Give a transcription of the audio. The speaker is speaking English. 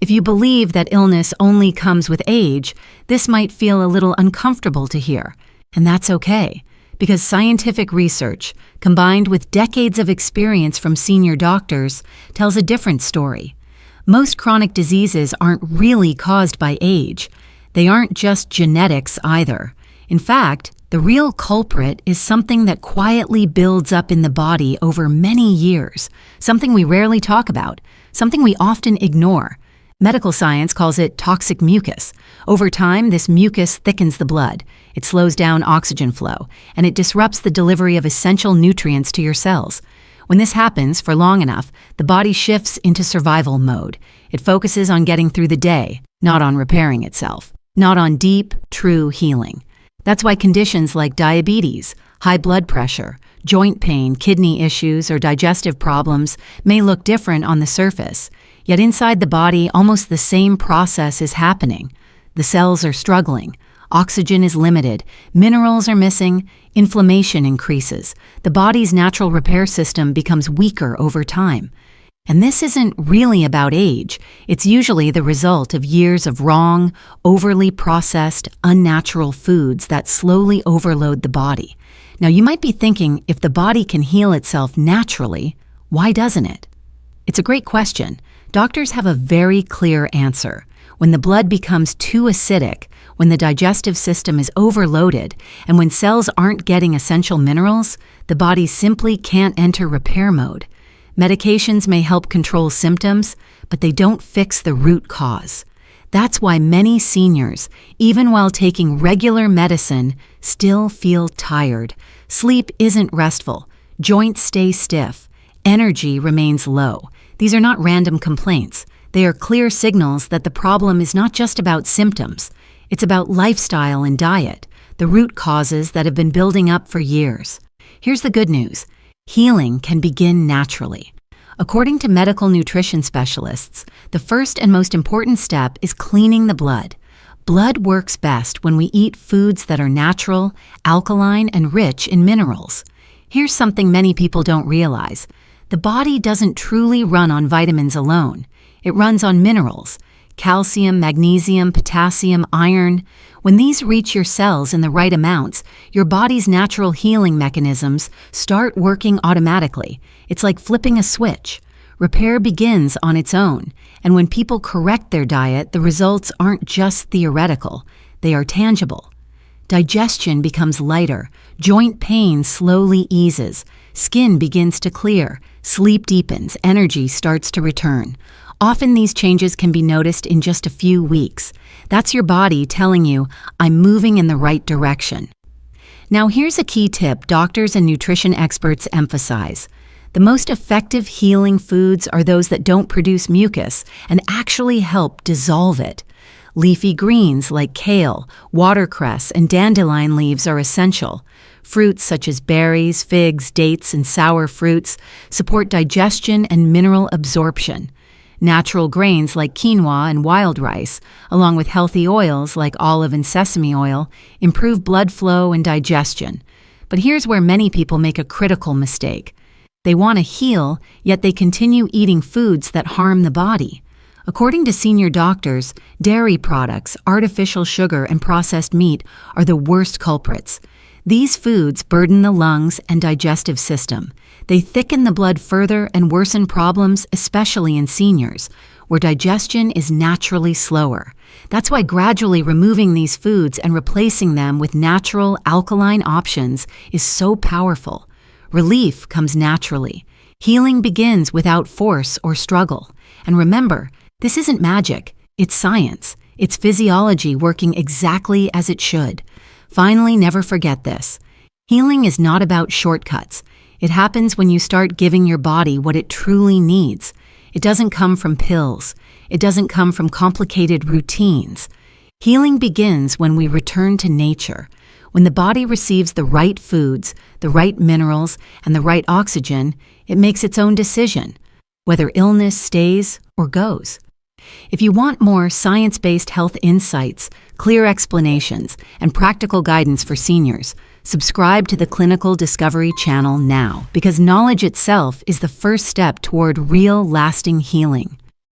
If you believe that illness only comes with age, this might feel a little uncomfortable to hear, and that's okay, because scientific research, combined with decades of experience from senior doctors, tells a different story. Most chronic diseases aren't really caused by age. They aren't just genetics either. In fact, the real culprit is something that quietly builds up in the body over many years, something we rarely talk about, something we often ignore. Medical science calls it toxic mucus. Over time, this mucus thickens the blood. It slows down oxygen flow, and it disrupts the delivery of essential nutrients to your cells. When this happens for long enough, the body shifts into survival mode. It focuses on getting through the day, not on repairing itself, not on deep, true healing. That's why conditions like diabetes, high blood pressure, joint pain, kidney issues, or digestive problems may look different on the surface. Yet inside the body, almost the same process is happening. The cells are struggling. Oxygen is limited. Minerals are missing. Inflammation increases. The body's natural repair system becomes weaker over time. And this isn't really about age. It's usually the result of years of wrong, overly processed, unnatural foods that slowly overload the body. Now, you might be thinking, if the body can heal itself naturally, why doesn't it? It's a great question. Doctors have a very clear answer. When the blood becomes too acidic, when the digestive system is overloaded, and when cells aren't getting essential minerals, the body simply can't enter repair mode. Medications may help control symptoms, but they don't fix the root cause. That's why many seniors, even while taking regular medicine, still feel tired. Sleep isn't restful. Joints stay stiff. Energy remains low. These are not random complaints. They are clear signals that the problem is not just about symptoms. It's about lifestyle and diet, the root causes that have been building up for years. Here's the good news. Healing can begin naturally. According to medical nutrition specialists, the first and most important step is cleaning the blood. Blood works best when we eat foods that are natural, alkaline, and rich in minerals. Here's something many people don't realize. The body doesn't truly run on vitamins alone. It runs on minerals: calcium, magnesium, potassium, iron. When these reach your cells in the right amounts, your body's natural healing mechanisms start working automatically. It's like flipping a switch. Repair begins on its own, and when people correct their diet, the results aren't just theoretical, they are tangible. Digestion becomes lighter, joint pain slowly eases, skin begins to clear, sleep deepens, energy starts to return. Often these changes can be noticed in just a few weeks. That's your body telling you, I'm moving in the right direction. Now here's a key tip doctors and nutrition experts emphasize. The most effective healing foods are those that don't produce mucus and actually help dissolve it. Leafy greens like kale, watercress, and dandelion leaves are essential. Fruits such as berries, figs, dates, and sour fruits support digestion and mineral absorption. Natural grains like quinoa and wild rice, along with healthy oils like olive and sesame oil, improve blood flow and digestion. But here's where many people make a critical mistake. They want to heal, yet they continue eating foods that harm the body. According to senior doctors, dairy products, artificial sugar, and processed meat are the worst culprits. These foods burden the lungs and digestive system. They thicken the blood further and worsen problems, especially in seniors, where digestion is naturally slower. That's why gradually removing these foods and replacing them with natural, alkaline options is so powerful. Relief comes naturally. Healing begins without force or struggle. And remember, this isn't magic. It's science. It's physiology working exactly as it should. Finally, never forget this. Healing is not about shortcuts. It happens when you start giving your body what it truly needs. It doesn't come from pills. It doesn't come from complicated routines. Healing begins when we return to nature. When the body receives the right foods, the right minerals, and the right oxygen, it makes its own decision, whether illness stays or goes. If you want more science-based health insights, clear explanations, and practical guidance for seniors, subscribe to the Clinical Discovery channel now, because knowledge itself is the first step toward real, lasting healing.